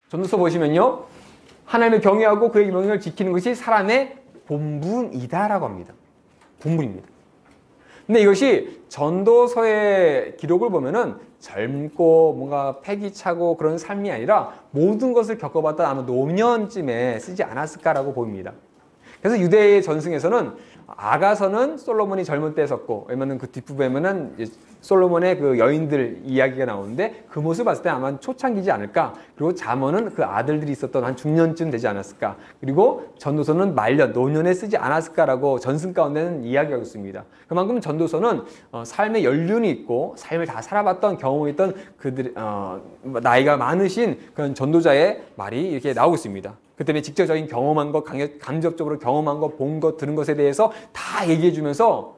전도서 보시면요, 하나님을 경외하고 그의 명령을 지키는 것이 사람의 본분이다라고 합니다. 본분입니다. 근데 이것이 전도서의 기록을 보면은 젊고 뭔가 패기차고 그런 삶이 아니라 모든 것을 겪어봤던 아마 노년쯤에 쓰지 않았을까라고 보입니다. 그래서 유대의 전승에서는 아가서는 솔로몬이 젊은 때 썼고, 왜냐면 그 뒷부분에 보면은 솔로몬의 그 여인들 이야기가 나오는데 그 모습을 봤을 때 아마 초창기지 않을까. 그리고 잠언은 그 아들들이 있었던 한 중년쯤 되지 않았을까. 그리고 전도서는 말년, 노년에 쓰지 않았을까라고 전승 가운데는 이야기하고 있습니다. 그만큼 전도서는 삶의 연륜이 있고 삶을 다 살아봤던 경험이 있던 그들 나이가 많으신 그런 전도자의 말이 이렇게 나오고 있습니다. 그 때문에 직접적인 경험한 것, 간접적으로 경험한 것, 본 것, 들은 것에 대해서 다 얘기해 주면서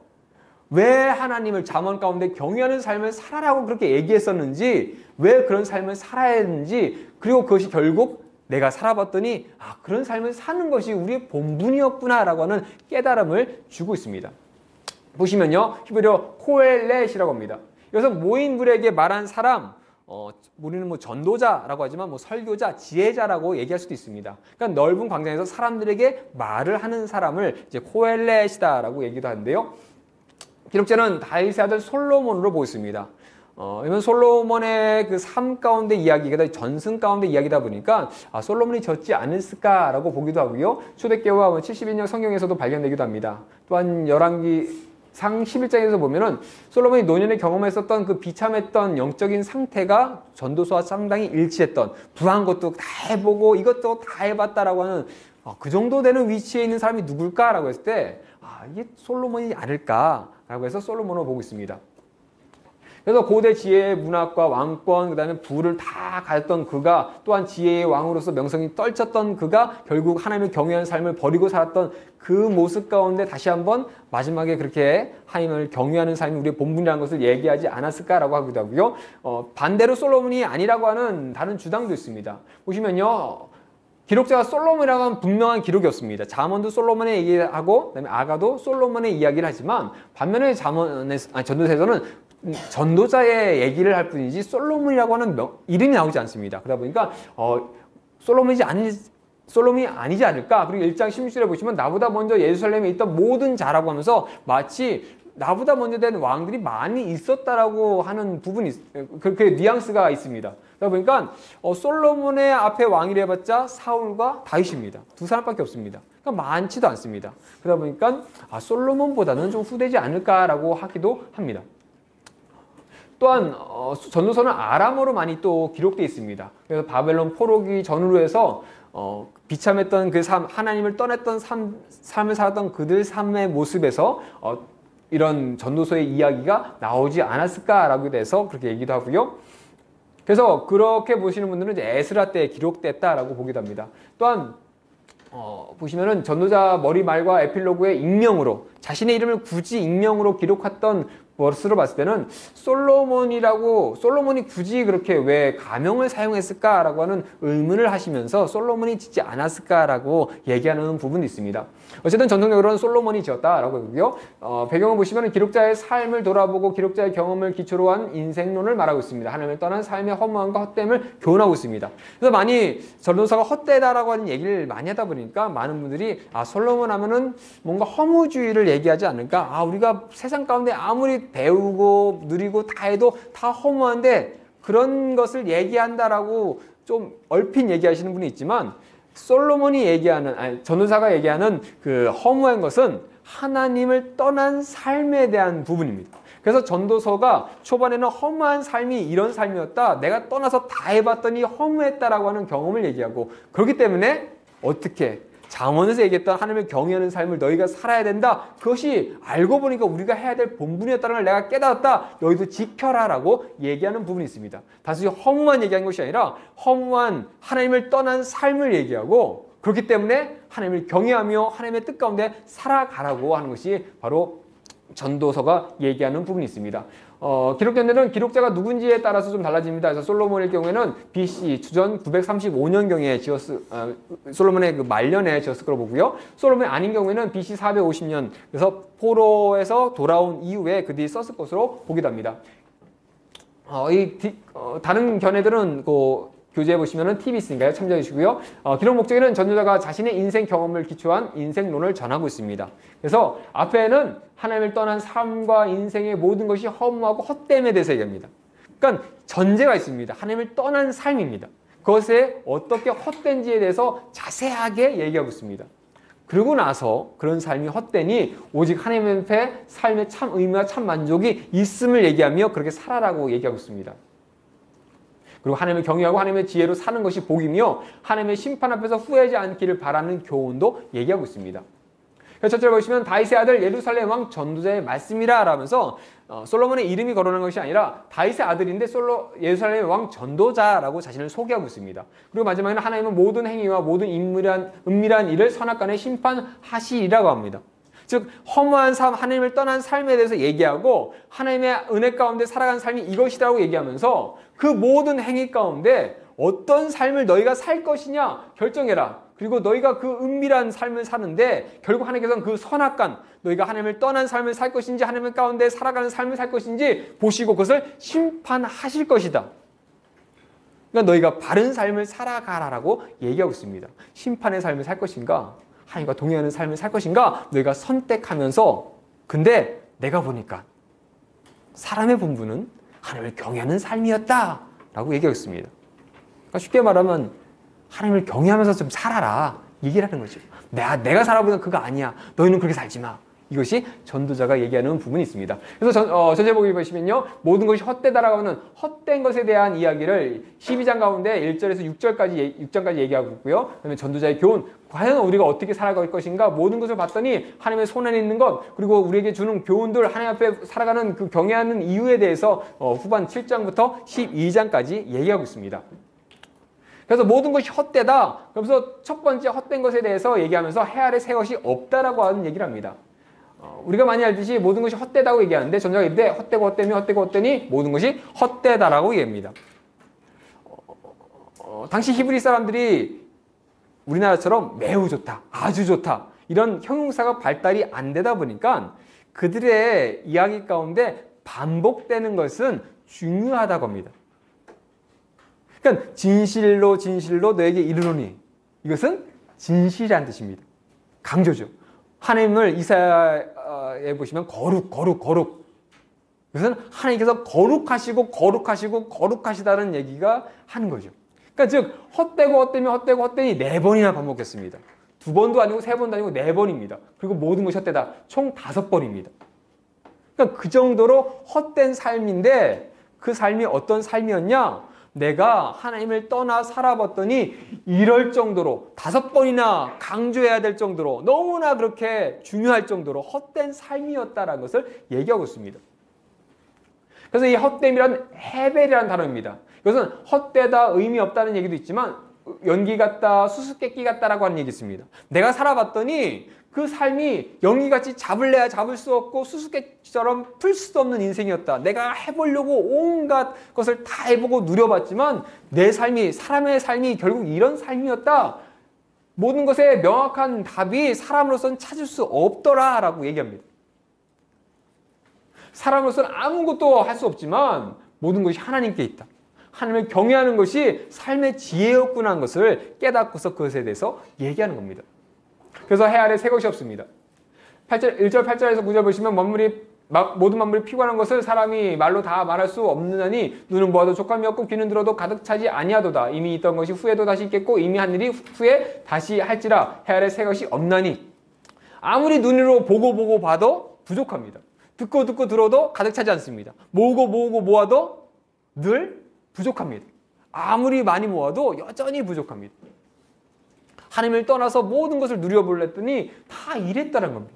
왜 하나님을 잠언 가운데 경외하는 삶을 살아라고 그렇게 얘기했었는지, 왜 그런 삶을 살아야 했는지, 그리고 그것이 결국 내가 살아봤더니 그런 삶을 사는 것이 우리의 본분이었구나라고 하는 깨달음을 주고 있습니다. 보시면요, 히브리어 코엘렛이라고 합니다. 여기서 모인들에게 말한 사람, 우리는 뭐 전도자라고 하지만 뭐 설교자, 지혜자라고 얘기할 수도 있습니다. 그러니까 넓은 광장에서 사람들에게 말을 하는 사람을 이제 코엘렛이다라고 얘기도 하는데요. 기록자는 다윗의 아들 솔로몬으로 보고 있습니다. 이건 솔로몬의 그 삶 가운데 이야기가 전승 가운데 이야기다 보니까 솔로몬이 졌지 않았을까라고 보기도 하고요. 초대교와 70인역 성경에서도 발견되기도 합니다. 또한 열왕기 상 11장에서 보면은 솔로몬이 노년에 경험했었던 그 비참했던 영적인 상태가 전도서와 상당히 일치했던, 부한 것도 다 해보고 이것저것 다 해봤다라고 하는 그 정도 되는 위치에 있는 사람이 누굴까라고 했을 때 이게 솔로몬이 아닐까라고 해서 솔로몬을 보고 있습니다. 그래서 고대 지혜의 문학과 왕권, 그 다음에 부를 다 가졌던 그가, 또한 지혜의 왕으로서 명성이 떨쳤던 그가 결국 하나님을 경외하는 삶을 버리고 살았던 그 모습 가운데 다시 한번 마지막에 그렇게 하나님을 경외하는 삶이 우리의 본분이라는 것을 얘기하지 않았을까라고 하기도 하고요. 반대로 솔로몬이 아니라고 하는 다른 주장도 있습니다. 보시면요, 기록자가 솔로몬이라고 하는 분명한 기록이 없습니다. 잠언도 솔로몬의 얘기하고, 그다음에 아가도 솔로몬의 이야기를 하지만, 반면에 전도서에서는 전도자의 얘기를 할 뿐이지 솔로몬이라고 하는 이름이 나오지 않습니다. 그러다 보니까 솔로몬이 아니지 않을까. 그리고 1장 16절에 보시면 나보다 먼저 예루살렘에 있던 모든 자라고 하면서 마치 나보다 먼저 된 왕들이 많이 있었다라고 하는 부분이, 그 뉘앙스가 있습니다. 그러다 보니까 솔로몬의 앞에 왕이라 해봤자 사울과 다윗입니다. 두 사람밖에 없습니다. 그러니까 많지도 않습니다. 그러다 보니까 솔로몬보다는 좀 후되지 않을까라고 하기도 합니다. 또한 전도서는 아람어로 많이 또 기록되어 있습니다. 그래서 바벨론 포로기 전후로 해서 비참했던 그 삶, 하나님을 떠났던 삶을 살았던 그들 삶의 모습에서 이런 전도서의 이야기가 나오지 않았을까라고 해서 그렇게 얘기도 하고요. 그래서 그렇게 보시는 분들은 이제 에스라 때 기록됐다라고 보기도 합니다. 또한 보시면은 전도자 머리말과 에필로그의 익명으로, 자신의 이름을 굳이 익명으로 기록했던 것으로 봤을 때는 솔로몬이 굳이 그렇게 왜 가명을 사용했을까라고 하는 의문을 하시면서 솔로몬이 짓지 않았을까라고 얘기하는 부분이 있습니다. 어쨌든 전통적으로는 솔로몬이 지었다라고 하고요. 배경을 보시면 기록자의 삶을 돌아보고 기록자의 경험을 기초로 한 인생론을 말하고 있습니다. 하나님을 떠난 삶의 허무함과 헛됨을 교훈하고 있습니다. 그래서 많이 전도서가 헛되다라고 하는 얘기를 많이 하다 보니까 많은 분들이 솔로몬 하면은 뭔가 허무주의를 얘기하지 않을까. 우리가 세상 가운데 아무리 배우고 누리고 다 해도 다 허무한데 그런 것을 얘기한다라고 좀 얼핏 얘기하시는 분이 있지만, 솔로몬이 얘기하는, 전도사가 얘기하는 그 허무한 것은 하나님을 떠난 삶에 대한 부분입니다. 그래서 전도서가 초반에는 허무한 삶이 이런 삶이었다, 내가 떠나서 다 해봤더니 허무했다라고 하는 경험을 얘기하고, 그렇기 때문에 어떻게 잠언에서 얘기했던 하나님을 경외하는 삶을 너희가 살아야 된다, 그것이 알고 보니까 우리가 해야 될 본분이었다는 걸 내가 깨달았다, 너희도 지켜라라고 얘기하는 부분이 있습니다. 단순히 허무한 얘기한 것이 아니라 허무한 하나님을 떠난 삶을 얘기하고, 그렇기 때문에 하나님을 경외하며 하나님의 뜻 가운데 살아가라고 하는 것이 바로 전도서가 얘기하는 부분이 있습니다. 기록된 데는 기록자가 누군지에 따라서 좀 달라집니다. 그래서 솔로몬의 경우에는 BC 주전 935년경에 솔로몬의 그 말년에 지었을 거로 보고요. 솔로몬이 아닌 경우에는 BC 450년, 그래서 포로에서 돌아온 이후에 그들이 썼을 것으로 보기도 합니다. 다른 견해들은 교재에 보시면은 팁이 있으니까요. 참조해 주시고요. 기록 목적에는 전도자가 자신의 인생 경험을 기초한 인생론을 전하고 있습니다. 그래서 앞에는 하나님을 떠난 삶과 인생의 모든 것이 허무하고 헛됨에 대해서 얘기합니다. 그러니까 전제가 있습니다. 하나님을 떠난 삶입니다. 그것에 어떻게 헛된지에 대해서 자세하게 얘기하고 있습니다. 그러고 나서 그런 삶이 헛되니 오직 하나님 앞에 삶의 참 의미와 참 만족이 있음을 얘기하며 그렇게 살아라고 얘기하고 있습니다. 그리고 하나님을 경외하고 하나님의 지혜로 사는 것이 복이며 하나님의 심판 앞에서 후회하지 않기를 바라는 교훈도 얘기하고 있습니다. 그래서 첫째로 보시면 다윗의 아들 예루살렘 왕 전도자의 말씀이라 라면서 솔로몬의 이름이 거론한 것이 아니라 다윗의 아들인데 예루살렘 왕 전도자라고 자신을 소개하고 있습니다. 그리고 마지막에는 하나님은 모든 행위와 모든 은밀한 일을 선악간에 심판하시리라고 합니다. 즉 허무한 삶, 하나님을 떠난 삶에 대해서 얘기하고 하나님의 은혜 가운데 살아간 삶이 이것이라고 얘기하면서 그 모든 행위 가운데 어떤 삶을 너희가 살 것이냐 결정해라. 그리고 너희가 그 은밀한 삶을 사는데 결국 하나님께서는 그 선악간, 너희가 하나님을 떠난 삶을 살 것인지 하나님 가운데 살아가는 삶을 살 것인지 보시고 그것을 심판하실 것이다. 그러니까 너희가 바른 삶을 살아가라라고 얘기하고 있습니다. 심판의 삶을 살 것인가? 하나님과 동의하는 삶을 살 것인가? 너희가 선택하면서 근데 내가 보니까 사람의 본분은 하나님을 경외하는 삶이었다라고 얘기하고 있습니다. 그러니까 쉽게 말하면 하나님을 경외하면서 좀 살아라 얘기를 하는 거죠. 내가 살아보면 그거 아니야. 너희는 그렇게 살지 마. 이것이 전도자가 얘기하는 부분이 있습니다. 그래서 전체복을 보시면요. 모든 것이 헛되다라고 하는 헛된 것에 대한 이야기를 12장 가운데 1절에서 6장까지 얘기하고 있고요. 그다음에 전도자의 교훈, 과연 우리가 어떻게 살아갈 것인가 모든 것을 봤더니 하나님의 손 안에 있는 것 그리고 우리에게 주는 교훈들 하나님 앞에 살아가는 그 경외하는 이유에 대해서 후반 7장부터 12장까지 얘기하고 있습니다. 그래서 모든 것이 헛되다. 그러면서 첫 번째 헛된 것에 대해서 얘기하면서 해 아래 새 것이 없다라고 하는 얘기를 합니다. 우리가 많이 알듯이 모든 것이 헛되다고 얘기하는데 전자가 이때 헛되니 모든 것이 헛되다라고 얘기합니다. 당시 히브리 사람들이 우리나라처럼 매우 좋다, 아주 좋다 이런 형용사가 발달이 안 되다 보니까 그들의 이야기 가운데 반복되는 것은 중요하다고 합니다. 그러니까 진실로 너에게 이르노니 이것은 진실이라는 뜻입니다. 강조죠. 하나님을 이사야에 보시면 거룩 이것은 하나님께서 거룩하시다는 얘기가 하는 거죠. 그러니까 즉 헛되니 4번이나 반복했습니다. 2번도 아니고 3번도 아니고 4번입니다. 그리고 모든 것이 헛되다. 총 5번입니다. 그러니까 그 정도로 헛된 삶인데 그 삶이 어떤 삶이었냐? 내가 하나님을 떠나 살아봤더니 이럴 정도로 5번이나 강조해야 될 정도로 너무나 그렇게 중요할 정도로 헛된 삶이었다라는 것을 얘기하고 있습니다. 그래서 이 헛됨이란 헤벨이라는 단어입니다. 이것은 헛되다, 의미 없다는 얘기도 있지만 연기 같다, 수수께끼 같다라고 하는 얘기 있습니다. 내가 살아봤더니 그 삶이 연기같이 잡을래야 잡을 수 없고 수수께끼처럼 풀 수도 없는 인생이었다. 내가 해보려고 온갖 것을 다 해보고 누려봤지만 내 삶이, 사람의 삶이 결국 이런 삶이었다. 모든 것에 명확한 답이 사람으로서는 찾을 수 없더라라고 얘기합니다. 사람으로서는 아무것도 할 수 없지만 모든 것이 하나님께 있다. 하나님을 경외하는 것이 삶의 지혜였구나 하는 것을 깨닫고서 그것에 대해서 얘기하는 겁니다. 그래서 해 아래 새 것이 없습니다. 1절 8절에서 9절 보시면 모든 만물이 피곤한 것을 사람이 말로 다 말할 수 없느니 눈은 보아도 족함이 없고 귀는 들어도 가득 차지 아니하도다. 이미 있던 것이 후에도 다시 있겠고 이미 한 일이 후에 다시 할지라 해 아래 새 것이 없나니 아무리 눈으로 보고 봐도 부족합니다. 듣고 들어도 가득 차지 않습니다. 모으고 모아도 늘 부족합니다. 아무리 많이 모아도 여전히 부족합니다. 하나님을 떠나서 모든 것을 누려보려 했더니 다 이랬다는 겁니다.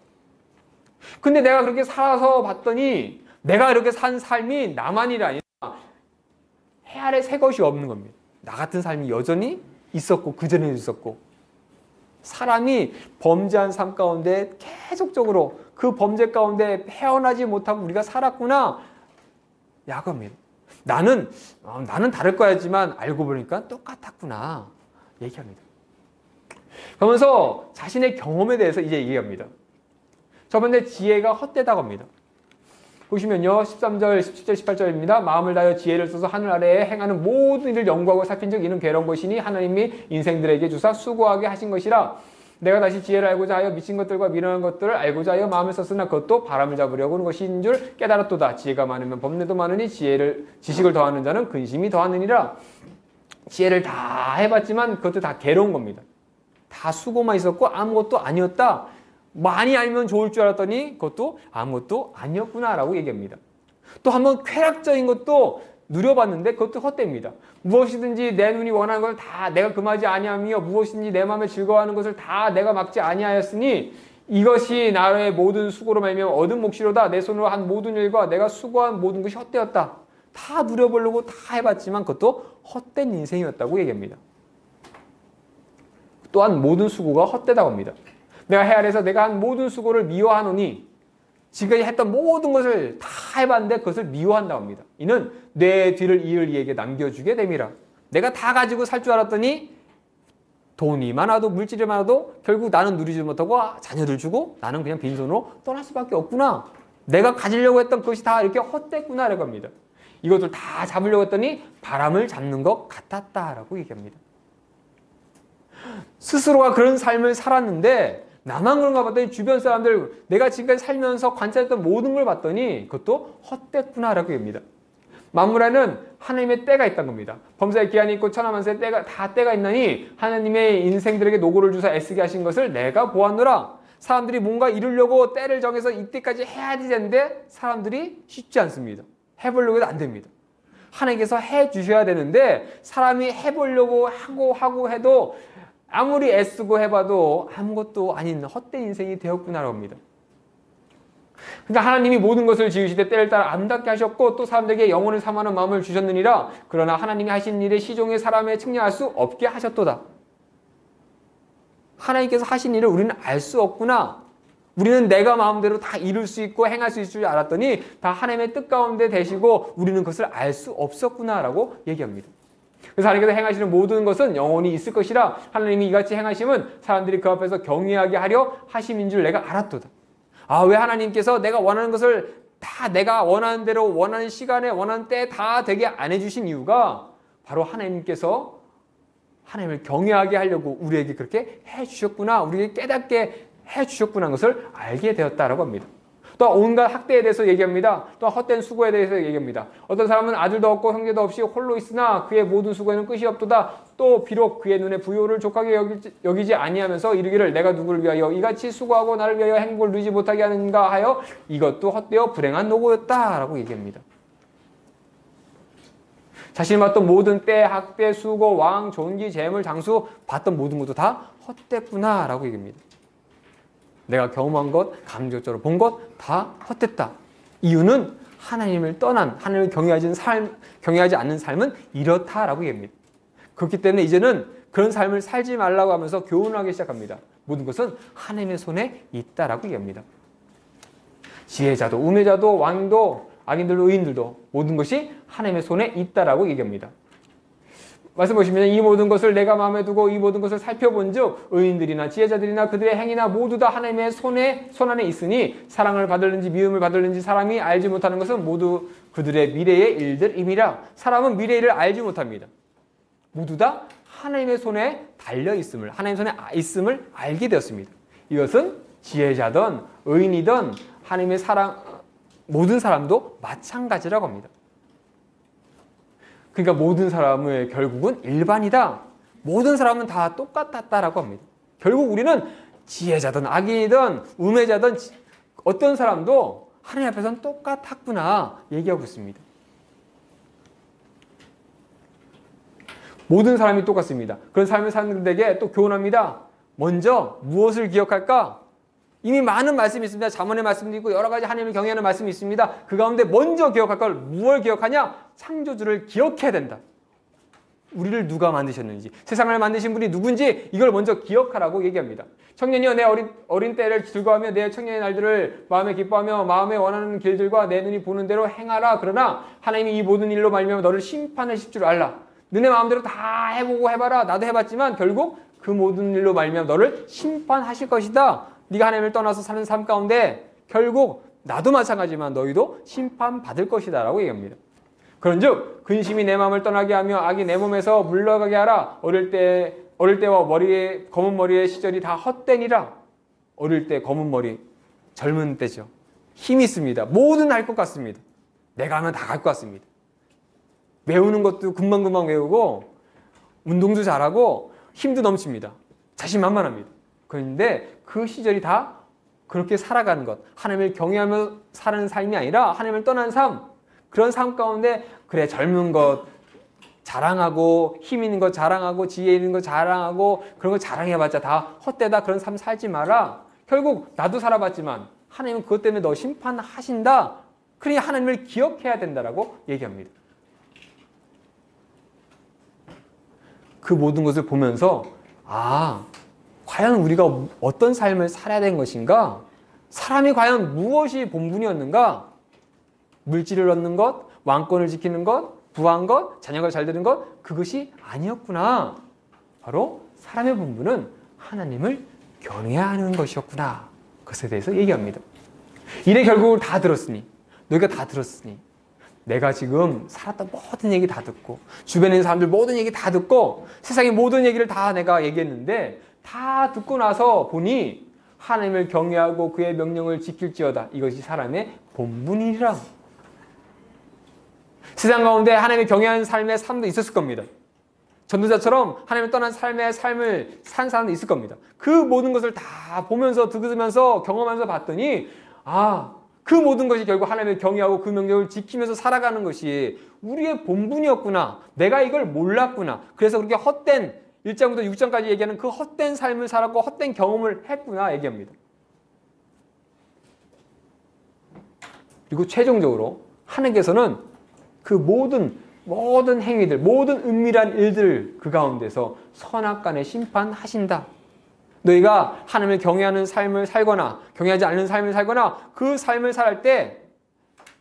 근데 내가 그렇게 살아서 봤더니 내가 이렇게 산 삶이 나만이 아니라 해 아래 새 것이 없는 겁니다. 나 같은 삶이 여전히 있었고 그전에도 있었고 사람이 범죄한 삶 가운데 계속적으로 그 범죄 가운데 헤어나지 못하고 우리가 살았구나 야겁니다. 나는 다를 거야지만 알고 보니까 똑같았구나 얘기합니다. 그러면서 자신의 경험에 대해서 이제 얘기합니다. 첫 번째 지혜가 헛되다고 합니다. 보시면요. 13절, 17절, 18절입니다. 마음을 다하여 지혜를 써서 하늘 아래에 행하는 모든 일을 연구하고 살핀 적 이는 괴로운 것이니 하나님이 인생들에게 주사 수고하게 하신 것이라. 내가 다시 지혜를 알고자 하여 미친 것들과 미련한 것들을 알고자 하여 마음을 썼으나 그것도 바람을 잡으려고 하는 것인 줄 깨달았도다. 지혜가 많으면 법례도 많으니 지식을 더하는 자는 근심이 더하느니라. 지혜를 다 해봤지만 그것도 다 괴로운 겁니다. 다 수고만 있었고 아무것도 아니었다. 많이 알면 좋을 줄 알았더니 그것도 아무것도 아니었구나라고 얘기합니다. 또 한번 쾌락적인 것도 누려봤는데 그것도 헛됩니다. 무엇이든지 내 눈이 원하는 것을 다 내가 금하지 아니하며 무엇이든지 내 마음에 즐거워하는 것을 다 내가 막지 아니하였으니 이것이 나의 모든 수고로 말미암아 얻은 몫이로다. 내 손으로 한 모든 일과 내가 수고한 모든 것이 헛되었다. 다 누려보려고 다 해봤지만 그것도 헛된 인생이었다고 얘기합니다. 또한 모든 수고가 헛되다고 합니다. 내가 해 아래에서 내가 한 모든 수고를 미워하노니 지금까지 했던 모든 것을 다 해봤는데 그것을 미워한다고 합니다. 이는 내 뒤를 이을 이에게 남겨주게 됨이라. 내가 다 가지고 살 줄 알았더니 돈이 많아도 물질이 많아도 결국 나는 누리지 못하고 자녀들 주고 나는 그냥 빈손으로 떠날 수밖에 없구나. 내가 가지려고 했던 그것이 다 이렇게 헛됐구나 라고 합니다. 이것들 다 잡으려고 했더니 바람을 잡는 것 같았다라고 얘기합니다. 스스로가 그런 삶을 살았는데 나만 그런가 봤더니 주변 사람들 내가 지금까지 살면서 관찰했던 모든 걸 봤더니 그것도 헛됐구나라고 얘기합니다. 만물에는 하나님의 때가 있다는 겁니다. 범사의 기한이 있고 천하만사의 때가 다 때가 있나니 하나님의 인생들에게 노고를 주사 애쓰게 하신 것을 내가 보았노라. 사람들이 뭔가 이루려고 때를 정해서 이때까지 해야 되는데 사람들이 쉽지 않습니다. 해보려고 해도 안 됩니다. 하나님께서 해주셔야 되는데 사람이 해보려고 하고 해도 아무리 애쓰고 해봐도 아무것도 아닌 헛된 인생이 되었구나라고 합니다. 그러니까 하나님이 모든 것을 지으시되 때를 따라 아름답게 하셨고 또 사람들에게 영혼을 삼하는 마음을 주셨느니라. 그러나 하나님이 하신 일에 시종의 사람에 측량할 수 없게 하셨도다. 하나님께서 하신 일을 우리는 알 수 없구나. 우리는 내가 마음대로 다 이룰 수 있고 행할 수 있을 줄 알았더니 다 하나님의 뜻 가운데 되시고 우리는 그것을 알 수 없었구나라고 얘기합니다. 그래서 하나님께서 행하시는 모든 것은 영원히 있을 것이라. 하나님이 이같이 행하심은 사람들이 그 앞에서 경외하게 하려 하심인 줄 내가 알았도다. 왜 하나님께서 내가 원하는 것을 다 내가 원하는 대로 원하는 시간에 원하는 때에 다 되게 안 해주신 이유가 바로 하나님께서 하나님을 경외하게 하려고 우리에게 그렇게 해주셨구나, 우리에게 깨닫게 해주셨구나 하는 것을 알게 되었다라고 합니다. 또 온갖 학대에 대해서 얘기합니다. 또 헛된 수고에 대해서 얘기합니다. 어떤 사람은 아들도 없고 형제도 없이 홀로 있으나 그의 모든 수고에는 끝이 없도다. 또 비록 그의 눈에 부요를 족하게 여기지 아니하면서 이르기를 내가 누구를 위하여 이같이 수고하고 나를 위하여 행복을 누리지 못하게 하는가 하여 이것도 헛되어 불행한 노고였다라고 얘기합니다. 자신이 봤던 모든 때, 학대, 수고, 왕, 존귀, 재물, 장수 봤던 모든 것도 다 헛됐구나라고 얘기합니다. 내가 경험한 것, 감정적으로 본 것 다 헛됐다. 이유는 하나님을 떠난, 하나님을 경외하지 않는 삶은 이렇다라고 얘기합니다. 그렇기 때문에 이제는 그런 삶을 살지 말라고 하면서 교훈을 하기 시작합니다. 모든 것은 하나님의 손에 있다라고 얘기합니다. 지혜자도, 우매자도, 왕도, 악인들도, 의인들도 모든 것이 하나님의 손에 있다라고 얘기합니다. 말씀 보시면 이 모든 것을 내가 마음에 두고 이 모든 것을 살펴본 즉 의인들이나 지혜자들이나 그들의 행위나 모두 다 하나님의 손 안에 있으니 사랑을 받을는지 미움을 받을는지 사람이 알지 못하는 것은 모두 그들의 미래의 일들임이라. 사람은 미래의 일을 알지 못합니다. 모두 다 하나님의 손에 달려 있음을, 하나님의 손에 있음을 알게 되었습니다. 이것은 지혜자든 의인이든 하나님의 모든 사람도 마찬가지라고 합니다. 그러니까 모든 사람의 결국은 일반이다. 모든 사람은 다 똑같았다라고 합니다. 결국 우리는 지혜자든 악인이든 우매자든 어떤 사람도 하나님 앞에서는 똑같았구나 얘기하고 있습니다. 모든 사람이 똑같습니다. 그런 삶을 사는 데에게 또 교훈합니다. 먼저 무엇을 기억할까? 이미 많은 말씀이 있습니다. 잠언의 말씀도 있고 여러 가지 하나님을 경외하는 말씀이 있습니다. 그 가운데 먼저 기억할 걸 무엇을 기억하냐? 창조주를 기억해야 된다. 우리를 누가 만드셨는지, 세상을 만드신 분이 누군지 이걸 먼저 기억하라고 얘기합니다. 청년이여 내 어린 때를 즐거워하며 내 청년의 날들을 마음에 기뻐하며 마음에 원하는 길들과 내 눈이 보는 대로 행하라. 그러나 하나님이 이 모든 일로 말미암아 너를 심판하실 줄 알라. 너네 마음대로 다 해보고 해봐라. 나도 해봤지만 결국 그 모든 일로 말미암아 너를 심판하실 것이다. 네가 하나님을 떠나서 사는 삶 가운데 결국 나도 마찬가지지만 너희도 심판받을 것이다 라고 얘기합니다. 그런즉 근심이 내 마음을 떠나게 하며 악이 내 몸에서 물러가게 하라. 어릴 때와 머리에 검은 머리의 시절이 다 헛되니라. 어릴 때 검은 머리, 젊은 때죠. 힘이 있습니다. 뭐든 할 것 같습니다. 내가 하면 다 갈 것 같습니다. 외우는 것도 금방금방 외우고 운동도 잘하고 힘도 넘칩니다. 자신만만합니다. 그런데 그 시절이 다 그렇게 살아가는 것, 하나님을 경외하며 사는 삶이 아니라 하나님을 떠난 삶, 그런 삶 가운데 그래 젊은 것 자랑하고 힘 있는 것 자랑하고 지혜 있는 것 자랑하고 그런 거 자랑해봤자 다 헛되다. 그런 삶 살지 마라. 결국 나도 살아봤지만 하나님은 그것 때문에 너 심판하신다. 그러니 하나님을 기억해야 된다라고 얘기합니다. 그 모든 것을 보면서 과연 우리가 어떤 삶을 살아야 되는 것인가? 사람이 과연 무엇이 본분이었는가? 물질을 얻는 것, 왕권을 지키는 것, 부한 것, 자녀가 잘 되는 것, 그것이 아니었구나. 바로 사람의 본분은 하나님을 경외하는 것이었구나. 그것에 대해서 얘기합니다. 이래 결국 다 들었으니, 너희가 다 들었으니, 내가 지금 살았던 모든 얘기 다 듣고 주변에 있는 사람들 모든 얘기 다 듣고 세상의 모든 얘기를 다 내가 얘기했는데 다 듣고 나서 보니 하나님을 경외하고 그의 명령을 지킬지어다. 이것이 사람의 본분이라. 세상 가운데 하나님을 경외하는 삶의 삶도 있었을 겁니다. 전도자처럼 하나님을 떠난 삶을 산 사람도 있을 겁니다. 그 모든 것을 다 보면서 들으면서 경험하면서 봤더니 그 모든 것이 결국 하나님을 경외하고 그 명령을 지키면서 살아가는 것이 우리의 본분이었구나. 내가 이걸 몰랐구나. 그래서 그렇게 헛된 1장부터 6장까지 얘기하는 그 헛된 삶을 살았고 헛된 경험을 했구나 얘기합니다. 그리고 최종적으로 하나님께서는 그 모든 행위들, 모든 은밀한 일들 그 가운데서 선악간에 심판하신다. 너희가 하나님을 경외하는 삶을 살거나 경외하지 않는 삶을 살거나 그 삶을 살 때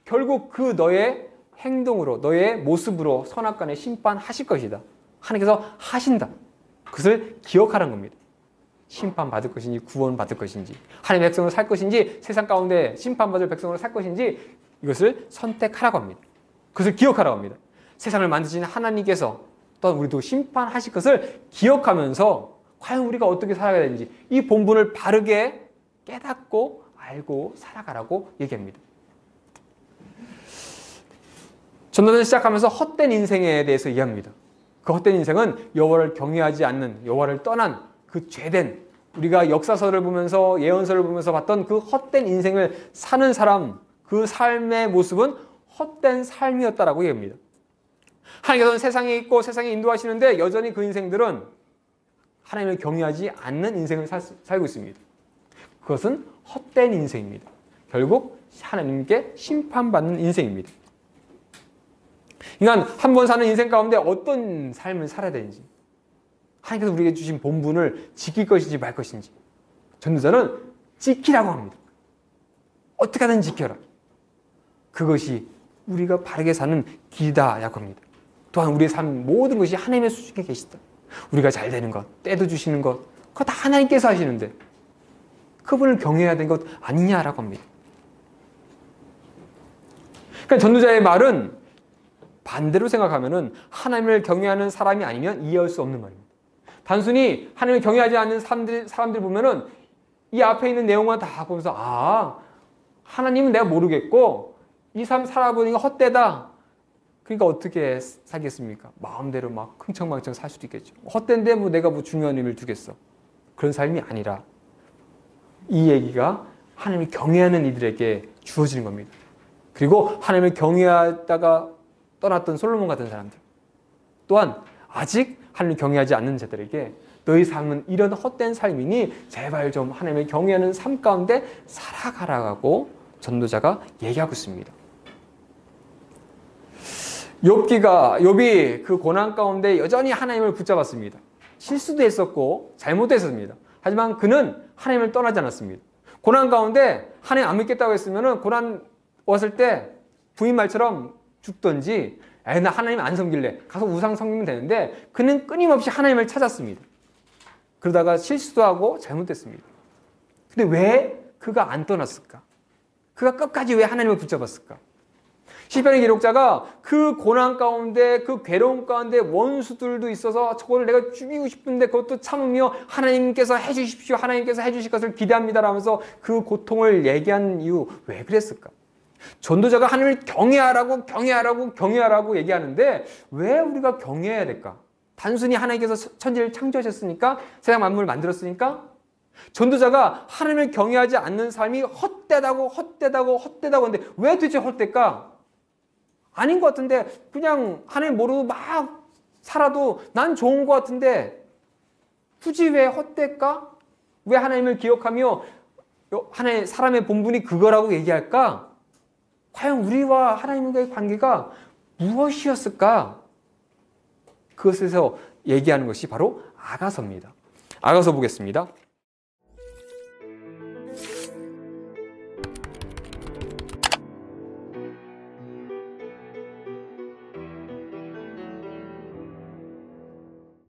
결국 그 너의 행동으로 너의 모습으로 선악간에 심판하실 것이다. 하나님께서 하신다. 그것을 기억하라는 겁니다. 심판받을 것인지 구원받을 것인지 하나님의 백성으로 살 것인지 세상 가운데 심판받을 백성으로 살 것인지 이것을 선택하라고 합니다. 그것을 기억하라고 합니다. 세상을 만드신 하나님께서 또한 우리도 심판하실 것을 기억하면서 과연 우리가 어떻게 살아가야 되는지 이 본분을 바르게 깨닫고 알고 살아가라고 얘기합니다. 전도를 시작하면서 헛된 인생에 대해서 이야기합니다. 그 헛된 인생은 여호와를 경외하지 않는 여호와를 떠난 그 죄된 우리가 역사서를 보면서 예언서를 보면서 봤던 그 헛된 인생을 사는 사람 그 삶의 모습은 헛된 삶이었다라고 얘기합니다. 하나님께서는 세상에 있고 세상에 인도하시는데 여전히 그 인생들은 하나님을 경외하지 않는 인생을 살고 있습니다. 그것은 헛된 인생입니다. 결국 하나님께 심판받는 인생입니다. 인간 한 번 사는 인생 가운데 어떤 삶을 살아야 되는지 하나님께서 우리에게 주신 본분을 지킬 것인지 말 것인지 전도자는 지키라고 합니다. 어떻게 하든 지켜라. 그것이 우리가 바르게 사는 길이다 라고 합니다. 또한 우리의 삶 모든 것이 하나님의 수중에 계시다. 우리가 잘 되는 것, 때도 주시는 것 그거 다 하나님께서 하시는데 그분을 경외해야 되는 것 아니냐라고 합니다. 그러니까 전도자의 말은 반대로 생각하면은 하나님을 경외하는 사람이 아니면 이해할 수 없는 말입니다. 단순히 하나님을 경외하지 않는 사람들 보면은 이 앞에 있는 내용만 다 보면서 하나님은 내가 모르겠고 이 삶 살아보니까 헛되다. 그러니까 어떻게 살겠습니까? 마음대로 막 흥청망청 살 수도 있겠죠. 헛된데 내가 중요한 의미를 두겠어. 그런 삶이 아니라 이 얘기가 하나님을 경외하는 이들에게 주어지는 겁니다. 그리고 하나님을 경외하다가 떠났던 솔로몬 같은 사람들 또한 아직 하나님을 경외하지 않는 자들에게 너희 삶은 이런 헛된 삶이니 제발 좀 하나님을 경외하는 삶 가운데 살아가라고 전도자가 얘기하고 있습니다. 욥이 그 고난 가운데 여전히 하나님을 붙잡았습니다. 실수도 했었고 잘못도 했었습니다. 하지만 그는 하나님을 떠나지 않았습니다. 고난 가운데 하나님 안 믿겠다고 했으면 고난 왔을 때 부인 말처럼 죽던지 나 하나님 안 섬길래 가서 우상 섬기면 되는데 그는 끊임없이 하나님을 찾았습니다. 그러다가 실수도 하고 잘못됐습니다. 근데 왜 그가 안 떠났을까? 그가 끝까지 왜 하나님을 붙잡았을까? 시편의 기록자가 그 고난 가운데, 그 괴로움 가운데 원수들도 있어서 저걸 내가 죽이고 싶은데 그것도 참으며 하나님께서 해주십시오, 하나님께서 해주실 것을 기대합니다 라면서 그 고통을 얘기한 이유, 왜 그랬을까? 전도자가 하나님을 경외하라고 경외하라고 경외하라고 얘기하는데 왜 우리가 경외해야 될까? 단순히 하나님께서 천지를 창조하셨으니까, 세상 만물을 만들었으니까? 전도자가 하나님을 경외하지 않는 삶이 헛되다고 하는데 왜 도대체 헛될까? 아닌 것 같은데 그냥 하나님 모르고 막 살아도 난 좋은 것 같은데 굳이 왜 헛될까? 왜 하나님을 기억하며 하나님 사람의 본분이 그거라고 얘기할까? 과연 우리와 하나님과의 관계가 무엇이었을까? 그것에서 얘기하는 것이 바로 아가서입니다. 아가서 보겠습니다.